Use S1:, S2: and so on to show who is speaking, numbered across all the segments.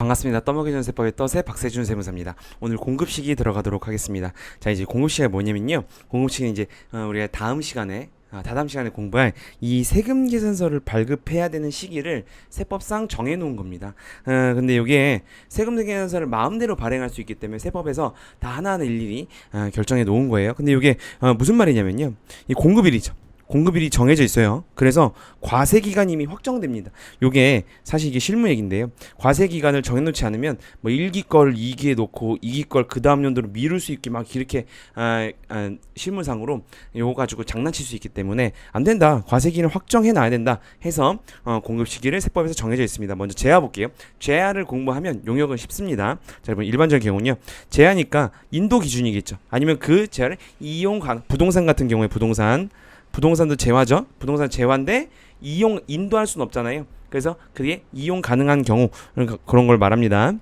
S1: 반갑습니다. 떠먹이 전세법의 떠세 박세준 세무사입니다. 오늘 공급식이 들어가도록 하겠습니다. 자, 이제 공급식이 뭐냐면요. 공급식은 이제 우리가 다다음 시간에 공부할 이 세금 계산서를 발급해야 되는 시기를 세법상 정해놓은 겁니다. 근데 이게 세금 계산서를 마음대로 발행할 수 있기 때문에 세법에서 다 하나하나 일일이 결정해 놓은 거예요. 근데 이게 무슨 말이냐면요. 이 공급일이죠. 공급일이 정해져 있어요. 그래서 과세 기간이 이미 확정됩니다. 요게 사실 이게 실무 얘기인데요. 과세 기간을 정해놓지 않으면 뭐 1기 걸 2기에 놓고 2기 걸 그 다음 연도로 미룰 수 있게 막 이렇게 실무상으로 요거 가지고 장난칠 수 있기 때문에 안 된다. 과세 기간을 확정해 놔야 된다. 해서 공급 시기를 세법에서 정해져 있습니다. 먼저 재화 볼게요. 재화를 공부하면 용역은 쉽습니다. 자, 여러분 일반적인 경우는요. 재화니까 인도 기준이겠죠. 아니면 그 재화를 이용 부동산 같은 경우에 부동산도 재화죠. 부동산 재화인데 인도할 수는 없잖아요. 그래서 그게 이용 가능한 경우 그런 걸 말합니다.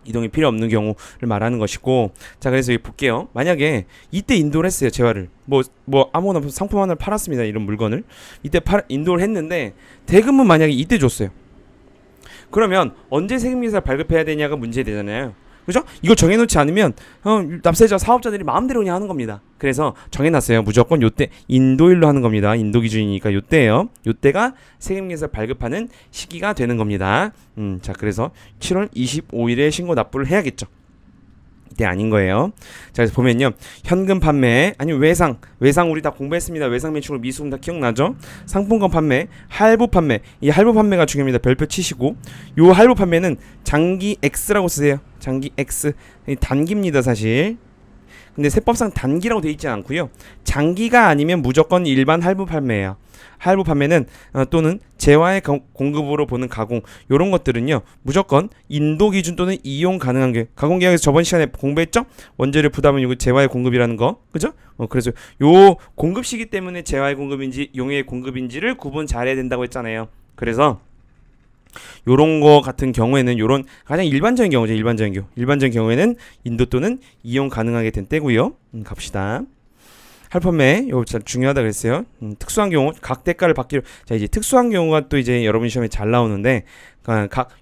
S1: 이동이 필요 없는 경우를 말하는 것이고, 자, 그래서 여기 볼게요. 만약에 이때 인도를 했어요. 재화를 뭐 아무거나 상품 하나를 팔았습니다. 이런 물건을 이때 인도를 했는데 대금은 만약에 이때 줬어요. 그러면 언제 세금계산을 발급해야 되냐가 문제되잖아요. 그죠? 이걸 정해놓지 않으면 납세자 사업자들이 마음대로 그냥 하는 겁니다. 그래서 정해놨어요. 무조건 요때 인도일로 하는 겁니다. 인도 기준이니까 요때예요. 요때가 세금계산 발급하는 시기가 되는 겁니다. 자, 그래서 7월 25일에 신고 납부를 해야겠죠. 이때 아닌 거예요. 자, 그래서 보면요. 현금 판매, 아니면 외상 우리 다 공부했습니다. 외상 매출 미수금 다 기억나죠? 상품권 판매, 할부 판매. 이 할부 판매가 중요합니다. 별표 치시고, 요 할부 판매는 장기 X라고 쓰세요. 장기 X. 단기입니다, 사실. 근데 세법상 단기라고 돼 있지 않고요. 장기가 아니면 무조건 일반 할부 판매예요. 할부 판매는 또는 재화의 공급으로 보는 가공, 요런 것들은요 무조건 인도 기준 또는 이용 가능한 게, 가공계약에서 저번 시간에 공부했죠? 원재료 부담은 이거 재화의 공급이라는 거, 그죠? 그래서 요 공급 시기 때문에 재화의 공급인지 용의 공급인지를 구분 잘해야 된다고 했잖아요. 그래서 요런 거 같은 경우에는 요런 가장 일반적인 경우죠. 일반적인 경우에는 인도 또는 이용 가능하게 된 때고요. 갑시다. 할판매 이거 참 중요하다 그랬어요. 특수한 경우 각 대가를 받기로. 자, 이제 특수한 경우가 또 이제 여러분 시험에 잘 나오는데,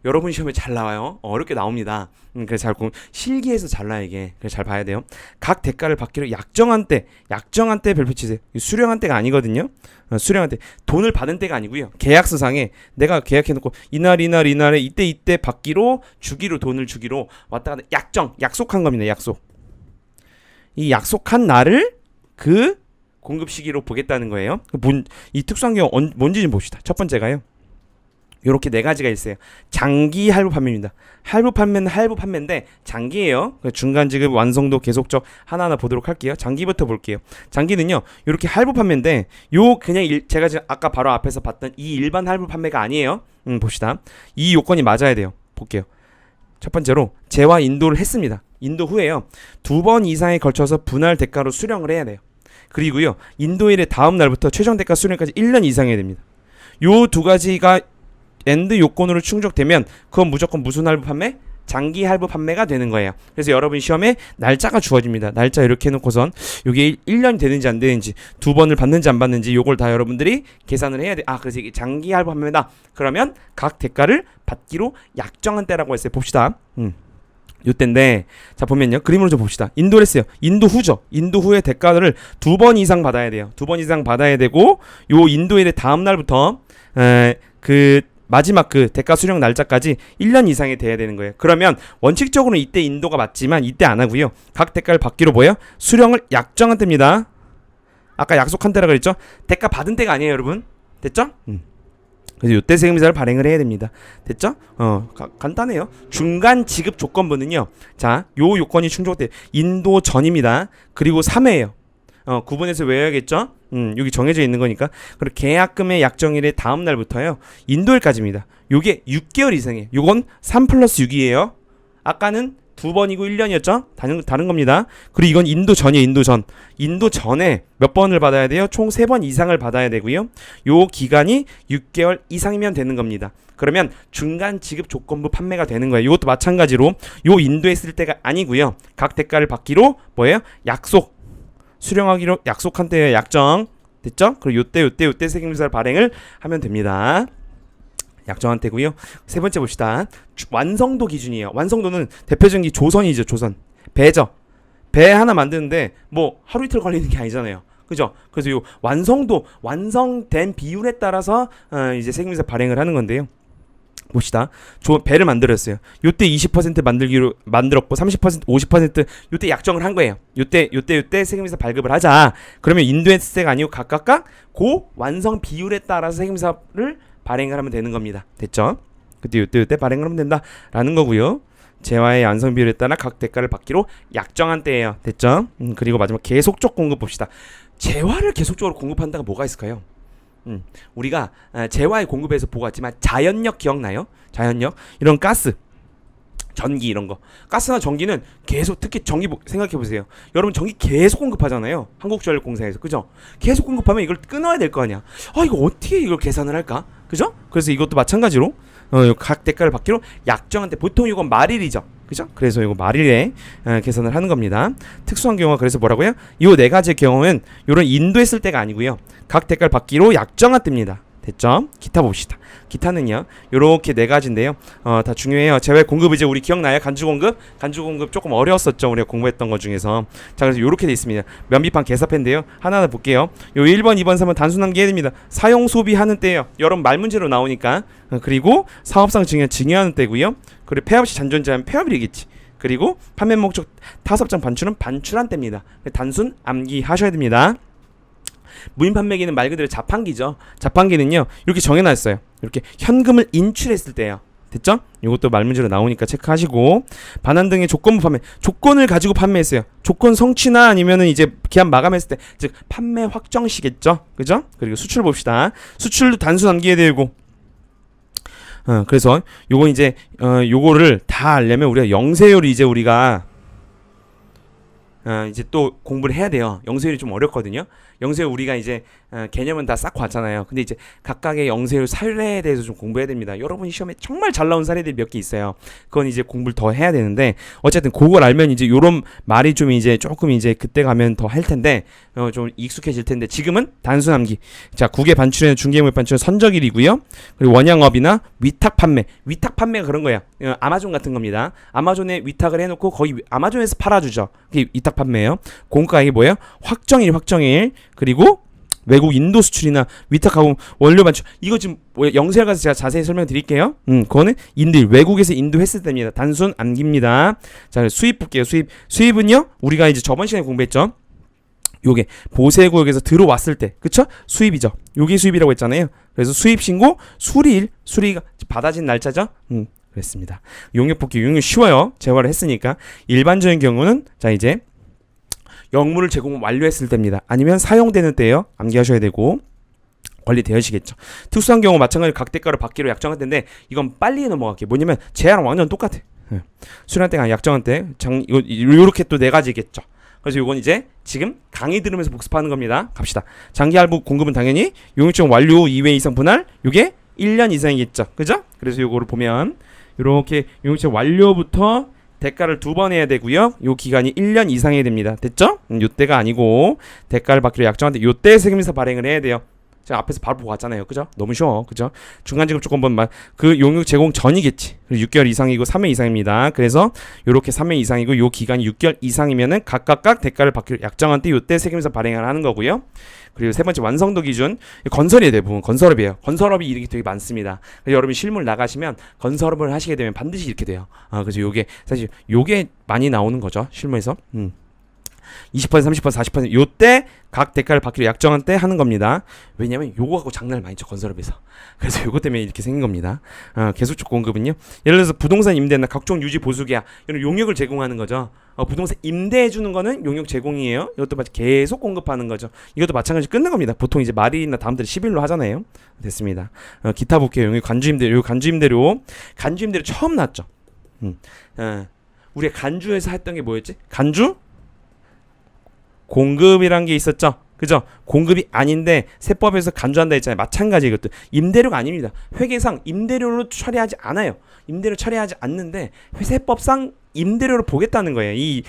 S1: 여러분 시험에 잘 나와요. 어렵게 나옵니다. 그래서 잘 실기에서 잘 나요 이게. 그래서 잘 봐야 돼요. 각 대가를 받기로 약정한 때 별표 치세요. 수령한 때가 아니거든요. 수령한 때 돈을 받은 때가 아니고요. 계약서상에 내가 계약해놓고 이날에 이때 받기로 주기로 돈을 주기로 왔다 갔다 약속한 겁니다. 이 약속한 날을 그 공급 시기로 보겠다는 거예요. 이 특수한 경우 뭔지 좀 봅시다. 첫 번째가요. 요렇게 네 가지가 있어요. 장기 할부 판매입니다. 할부 판매는 할부 판매인데 장기예요. 중간 지급 완성도 계속적 하나하나 보도록 할게요. 장기부터 볼게요. 장기는요. 요렇게 할부 판매인데 그냥 제가 지금 아까 바로 앞에서 봤던 이 일반 할부 판매가 아니에요. 봅시다. 이 요건이 맞아야 돼요. 볼게요. 첫 번째로 재화 인도를 했습니다. 인도 후에요. 2번 이상에 걸쳐서 분할 대가로 수령을 해야 돼요. 그리고요. 인도일의 다음 날부터 최종 대가 수령까지 1년 이상 해야 됩니다. 요 두 가지가 엔드 요건으로 충족되면 그건 무조건 무슨 할부 판매? 장기 할부 판매가 되는 거예요. 그래서 여러분 시험에 날짜가 주어집니다. 날짜 이렇게 해놓고선 이게 1년이 되는지 안 되는지, 2번을 받는지 안 받는지 요걸 다 여러분들이 계산을 해야 돼. 그래서 이게 장기 할부 판매다. 그러면 각 대가를 받기로 약정한 때라고 했어요. 봅시다. 요때인데, 자, 보면요. 그림으로 좀 봅시다. 인도를 했어요. 인도 후죠. 인도 후에 대가를 2번 이상 받아야 돼요. 2번 이상 받아야 되고, 요 인도일의 다음 날부터 마지막 그 대가 수령 날짜까지 1년 이상이 돼야 되는 거예요. 그러면 원칙적으로는 이때 인도가 맞지만 이때 안 하고요. 각 대가를 받기로 수령을 약정한 때입니다. 아까 약속한 때라 그랬죠? 대가 받은 때가 아니에요, 여러분. 됐죠? 그래서 요때 세금계산을 발행을 해야 됩니다. 됐죠? 간단해요. 중간 지급 조건부는요. 자, 요 요건이 충족돼요. 인도 전입니다. 그리고 3회예요. 구분해서 외워야겠죠? 여기 정해져 있는 거니까. 그리고 계약금의 약정일의 다음 날부터요. 인도일까지입니다. 요게 6개월 이상이에요. 요건 3+6이에요. 아까는 2번이고 1년이었죠? 다른 겁니다. 그리고 이건 인도 전이에요. 인도 전에 몇 번을 받아야 돼요? 총 3번 이상을 받아야 되고요. 요 기간이 6개월 이상이면 되는 겁니다. 그러면 중간 지급 조건부 판매가 되는 거예요. 이것도 마찬가지로 요 인도했을 때가 아니고요. 각 대가를 받기로 수령하기로 약속한 때의 약정. 됐죠? 그리고 요때 세금계산을 발행을 하면 됩니다. 약정한 때고요. 세 번째 봅시다. 완성도 기준이에요. 완성도는 대표적인 게 조선이죠. 조선. 배죠. 배 하나 만드는데 뭐 하루 이틀 걸리는 게 아니잖아요. 그죠? 그래서 요 완성도, 완성된 비율에 따라서 이제 세금세 발행을 하는 건데요. 봅시다. 배를 만들었어요. 요때 20% 만들기로 만들었고 30%, 50% 요때 약정을 한 거예요. 요때 세금세 발급을 하자. 그러면 인도했을 때가 아니고 각각 고 완성 비율에 따라서 세금세를 발행을 하면 되는 겁니다. 됐죠? 그때 요때 발행을 하면 된다라는 거고요. 재화의 완성 비율에 따라 각 대가를 받기로 약정한 때예요. 됐죠? 그리고 마지막 계속적 공급 봅시다. 재화를 계속적으로 공급한다가 뭐가 있을까요? 우리가 재화의 공급에서 보고 왔지만 자연력 기억나요? 자연력 이런 가스, 전기 이런 거, 가스나 전기는 계속, 특히 전기 생각해 보세요. 여러분 전기 계속 공급하잖아요. 한국전력공사에서. 그죠? 계속 공급하면 이걸 끊어야 될 거 아니야. 이거 어떻게 이걸 계산을 할까? 그죠? 그래서 이것도 마찬가지로 각 대가를 받기로 약정한 때, 보통 이건 말일이죠. 그죠? 그래서 이거 말일에 계산을 하는 겁니다. 특수한 경우가 그래서 뭐라고요? 이 네 가지의 경우는 이런 인도했을 때가 아니고요. 각 대가를 받기로 약정한 때입니다. 됐죠? 기타 봅시다. 기타는요, 요렇게 네 가지인데요. 다 중요해요. 재활 공급 이제 우리 기억나요? 간주 공급 조금 어려웠었죠. 우리가 공부했던 것 중에서. 자, 그래서 요렇게 돼 있습니다. 면비판 계사표인데요. 하나하나 볼게요. 요 1번, 2번, 3번 단순 암기해야 됩니다. 사용 소비하는 때예요. 여러분 말 문제로 나오니까. 그리고 사업상 증여하는 때고요. 그리고 폐업 시 잔존제한 폐업일이겠지. 그리고 판매 목적 타섭장 반출은 반출한 때입니다. 단순 암기하셔야 됩니다. 무인 판매기는 말 그대로 자판기죠. 자판기는요, 이렇게 정해놨어요. 이렇게 현금을 인출했을 때요. 됐죠? 이것도 말문제로 나오니까 체크하시고. 반환 등의 조건부 판매, 조건을 가지고 판매했어요. 조건 성취나 아니면은 이제 기한 마감했을 때, 즉 판매 확정 시겠죠. 그죠? 그리고 수출 봅시다. 수출도 단순 암기해야 되고. 그래서 요거 이제 요거를 다 알려면 우리가 영세율이 이제 우리가 이제 또 공부를 해야 돼요. 영세율이 좀 어렵거든요. 영세율 우리가 이제 개념은 다 쌓고 왔잖아요. 근데 이제 각각의 영세율 사례에 대해서 좀 공부해야 됩니다. 여러분 시험에 정말 잘 나온 사례들이 몇 개 있어요. 그건 이제 공부를 더 해야 되는데, 어쨌든 그걸 알면 이제 요런 말이 좀 이제 조금 이제 그때 가면 더 할 텐데 좀 익숙해질 텐데, 지금은 단순 암기. 자, 국외 반출에는 중개물 반출은 선적일이고요. 그리고 원양업이나 위탁 판매가 그런 거예요. 아마존 같은 겁니다. 아마존에 위탁을 해놓고 거기 아마존에서 팔아주죠. 그게 위탁 판매예요. 공가액이 뭐예요? 확정일. 그리고 외국 인도 수출이나 위탁하고 원료 반출, 이거 지금 영세를 가서 제가 자세히 설명드릴게요. 그거는 외국에서 인도했을 때입니다. 단순 암기입니다. 자, 수입 볼게요. 수입은요, 우리가 이제 저번 시간에 공부했죠. 요게 보세구역에서 들어왔을 때, 그쵸? 수입이죠. 요게 수입이라고 했잖아요. 그래서 수입 신고 수리가 받아진 날짜죠. 그랬습니다. 용역 볼게요. 용역 쉬워요. 재활을 했으니까. 일반적인 경우는 자, 이제 영물을 제공 완료했을 때입니다. 아니면 사용되는 때예요. 암기하셔야 되고 관리되시겠죠. 특수한 경우 마찬가지로 각 대가를 받기로 약정할 텐데, 이건 빨리 넘어갈게요. 뭐냐면 재화랑 완전 똑같아. 수리할 때가 약정할 때 요렇게 또 네 가지겠죠. 그래서 요건 이제 지금 강의 들으면서 복습하는 겁니다. 갑시다. 장기 할부 공급은 당연히 용역제공 완료 2회 이상 분할, 요게 1년 이상이겠죠. 그죠? 그래서 요거를 보면 요렇게 용역제공 완료부터 대가를 2번 해야 되고요. 요 기간이 1년 이상이 됩니다. 됐죠? 요때가 아니고 대가를 받기로 약정한데 요때 세금사 발행을 해야 돼요. 제가 앞에서 바로 보고 왔잖아요. 그죠? 너무 쉬워. 그죠? 중간지급 조건번 그 용역 제공 전이겠지. 6개월 이상이고 3회 이상입니다. 그래서 요렇게 3회 이상이고 요 기간이 6개월 이상이면은 각각 대가를 받기로 약정한 때 요때 세금사 발행을 하는 거고요. 그리고 세 번째 완성도 기준, 건설이에요. 대부분 건설업이에요. 건설업이 이렇게 되게 많습니다. 그래서 여러분이 실물 나가시면 건설업을 하시게 되면 반드시 이렇게 돼요. 그래서 요게 사실 요게 많이 나오는 거죠. 실무에서. 20%, 30%, 40% 요때 각 대가를 받기로 약정한 때 하는 겁니다. 왜냐면 요거 갖고 장난을 많이 쳐, 건설업에서. 그래서 요거 때문에 이렇게 생긴 겁니다. 계속적 공급은요, 예를 들어서 부동산 임대나 각종 유지 보수계약, 이런 용역을 제공하는 거죠. 부동산 임대해 주는 거는 용역 제공이에요. 이것도 마치 계속 공급하는 거죠. 이것도 마찬가지로 끊는 겁니다. 보통 이제 말일이나 다음 달에 10일로 하잖아요. 됐습니다. 기타 볼게요. 용역 간주임대료 처음 나왔죠. 우리가 간주에서 했던 게 뭐였지? 간주 공급이란 게 있었죠. 그죠? 공급이 아닌데 세법에서 간주한다 했잖아요. 마찬가지 이것도 임대료가 아닙니다. 회계상 임대료로 처리하지 않아요. 임대료 처리하지 않는데 세법상 임대료로 보겠다는 거예요.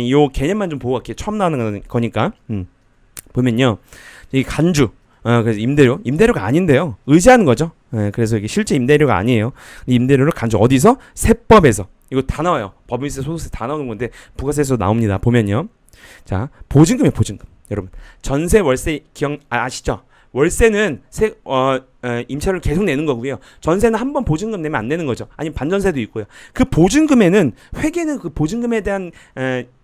S1: 요 개념만 좀 보고 갈게요. 처음 나오는 거니까. 보면요, 이 간주 그래서 임대료가 아닌데요. 의지하는 거죠. 그래서 이게 실제 임대료가 아니에요. 임대료를 간주 어디서? 세법에서. 이거 다 나와요. 법인세, 소득세 다 나오는 건데 부가세에서 나옵니다. 보면요. 자, 보증금이에요. 보증금. 여러분, 전세, 월세 아시죠? 월세는 임차료를 계속 내는 거고요. 전세는 한 번 보증금 내면 안 내는 거죠. 아니면 반전세도 있고요. 그 보증금에는 회계는 그 보증금에 대한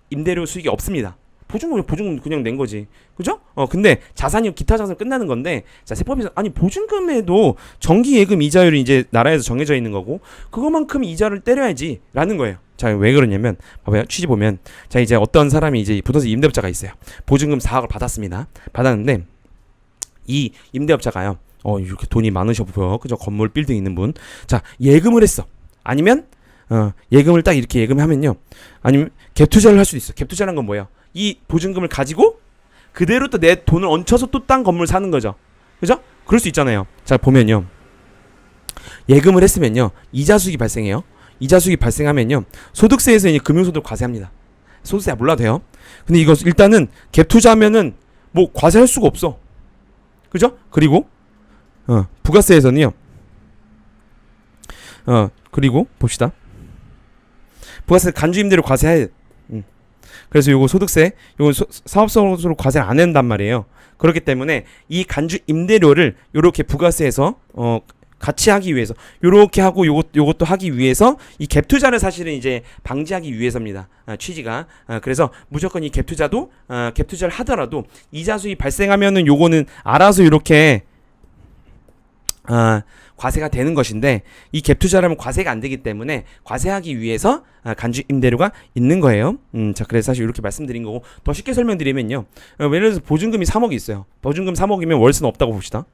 S1: 임대료 수익이 없습니다. 보증금 그냥 낸 거지. 그죠? 근데 자산이 기타 자산 끝나는 건데, 자, 세법에서, 아니, 보증금에도 정기 예금 이자율이 이제 나라에서 정해져 있는 거고, 그거만큼 이자를 때려야지, 라는 거예요. 자, 왜 그러냐면, 봐봐요. 취지 보면, 자, 이제 어떤 사람이 이제 부동산 임대업자가 있어요. 보증금 4억을 받았습니다. 받았는데, 이 임대업자가요, 이렇게 돈이 많으셔 보여. 그죠? 건물 빌딩 있는 분. 자, 예금을 했어. 아니면, 예금을 딱 이렇게 예금하면요. 아니면 갭 투자를 할 수도 있어. 갭 투자라는 건 뭐예요? 이 보증금을 가지고 그대로 또 내 돈을 얹혀서 또 딴 건물 사는 거죠. 그죠? 그럴 수 있잖아요. 자, 보면요. 예금을 했으면요. 이자 수익이 발생해요. 이자 수익이 발생하면요. 소득세에서 이제 금융소득 과세합니다. 소득세 몰라도 돼요. 근데 이거 일단은 갭 투자하면은 뭐 과세할 수가 없어. 그죠? 그리고 부가세에서는요. 그리고 봅시다. 부가세 간주 임대료 과세해. 그래서 요거 소득세, 요거 사업성으로 과세를 안 한단 말이에요. 그렇기 때문에 이 간주 임대료를 요렇게 부가세에서 같이 하기 위해서 요렇게 하고 요것도 하기 위해서 이 갭 투자를 사실은 이제 방지하기 위해서입니다. 취지가. 그래서 무조건 이 갭 투자도 갭 투자를 하더라도 이자 수익이 발생하면은 요거는 알아서 이렇게 과세가 되는 것인데, 이 갭 투자라면 과세가 안 되기 때문에 과세하기 위해서 간주 임대료가 있는 거예요. 자, 그래서 사실 이렇게 말씀드린 거고, 더 쉽게 설명드리면요. 예를 들어서 보증금이 3억이 있어요. 보증금 3억이면 월세는 없다고 봅시다.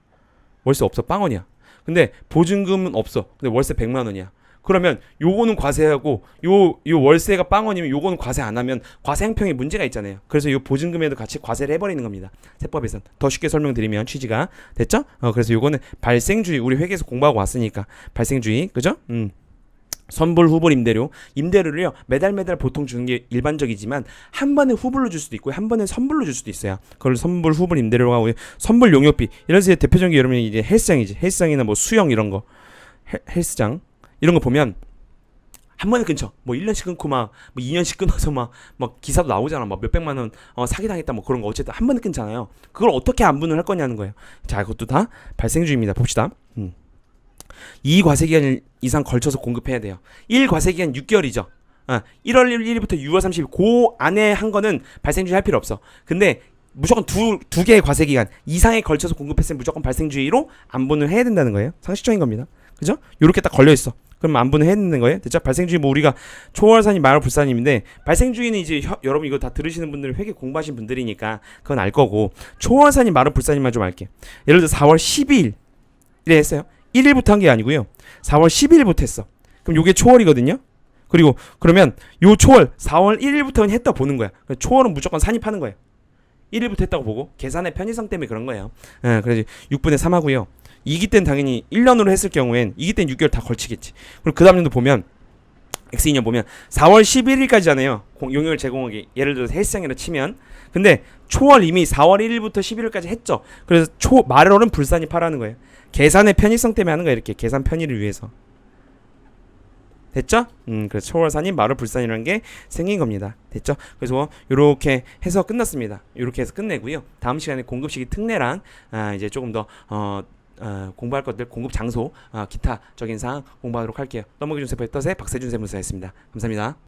S1: 월세 없어. 빵원이야. 근데 보증금은 없어. 근데 월세 100만 원이야. 그러면 요거는 과세하고 요 월세가 빵원이면 요거는 과세 안 하면 과세 행평에 문제가 있잖아요. 그래서 요 보증금에도 같이 과세를 해버리는 겁니다. 세법에서는. 더 쉽게 설명드리면 취지가 됐죠? 그래서 요거는 발생주의, 우리 회계에서 공부하고 왔으니까 발생주의, 그죠? 선불 후불 임대료를요 매달 보통 주는 게 일반적이지만 한 번에 후불로 줄 수도 있고 한 번에 선불로 줄 수도 있어요. 그걸 선불 후불 임대료라고 하고, 선불 용역비, 이런 식의 대표적인 게 여러분 이제 헬스장이지. 헬스장이나 뭐 수영 이런 거, 헬스장 이런 거 보면 한 번에 끊죠. 뭐 1년씩 끊고 막 뭐 2년씩 끊어서 막 기사도 나오잖아. 막 몇백만 원 사기당했다 뭐 그런 거. 어쨌든 한 번에 끊잖아요. 그걸 어떻게 안분을 할 거냐는 거예요. 자, 그것도 다 발생주의입니다. 봅시다. 2과세기간 이상 걸쳐서 공급해야 돼요. 1과세기간 6개월이죠. 1월 1일부터 6월 30일 그 안에 한 거는 발생주의 할 필요 없어. 근데 무조건 두 개의 과세기간 이상에 걸쳐서 공급했으면 무조건 발생주의로 안분을 해야 된다는 거예요. 상식적인 겁니다. 그죠? 요렇게 딱 걸려있어. 그럼 안분을 해야 되는 거예요. 됐죠? 발생주의 뭐 우리가 초월산임, 말월불산임인데, 발생주의는 이제 여러분 이거 다 들으시는 분들은 회계 공부하신 분들이니까 그건 알 거고, 초월산임, 말월불산임만 좀 알게. 예를 들어 4월 12일 이래 했어요. 1일부터 한 게 아니고요. 4월 12일부터 했어. 그럼 요게 초월이거든요. 그리고 그러면 요 초월 4월 1일부터 했다 보는 거야. 초월은 무조건 산입하는 거예요. 1일부터 했다고 보고, 계산의 편의성 때문에 그런 거예요. 그래서 6분의 3 하고요. 2기 때는 당연히 1년으로 했을 경우엔 2기 때는 6개월 다 걸치겠지. 그리고 그 다음 년도 보면 X2년 보면 4월 11일까지잖아요. 용역을 제공하기. 예를 들어서 헬스장이라 치면. 근데 초월 이미 4월 1일부터 11일까지 했죠. 그래서 말월은 불산입하라는 거예요. 계산의 편의성 때문에 하는 거예요. 이렇게 계산 편의를 위해서. 됐죠? 그래서 초월산임, 말월불산이라는 게 생긴 겁니다. 됐죠? 그래서 이렇게 해서 끝났습니다. 이렇게 해서 끝내고요. 다음 시간에 공급시기 특례랑 이제 조금 더 공부할 것들, 공급 장소, 기타적인 사항 공부하도록 할게요. 떠먹이준 세포의 덫의 박세준 세무사였습니다. 감사합니다.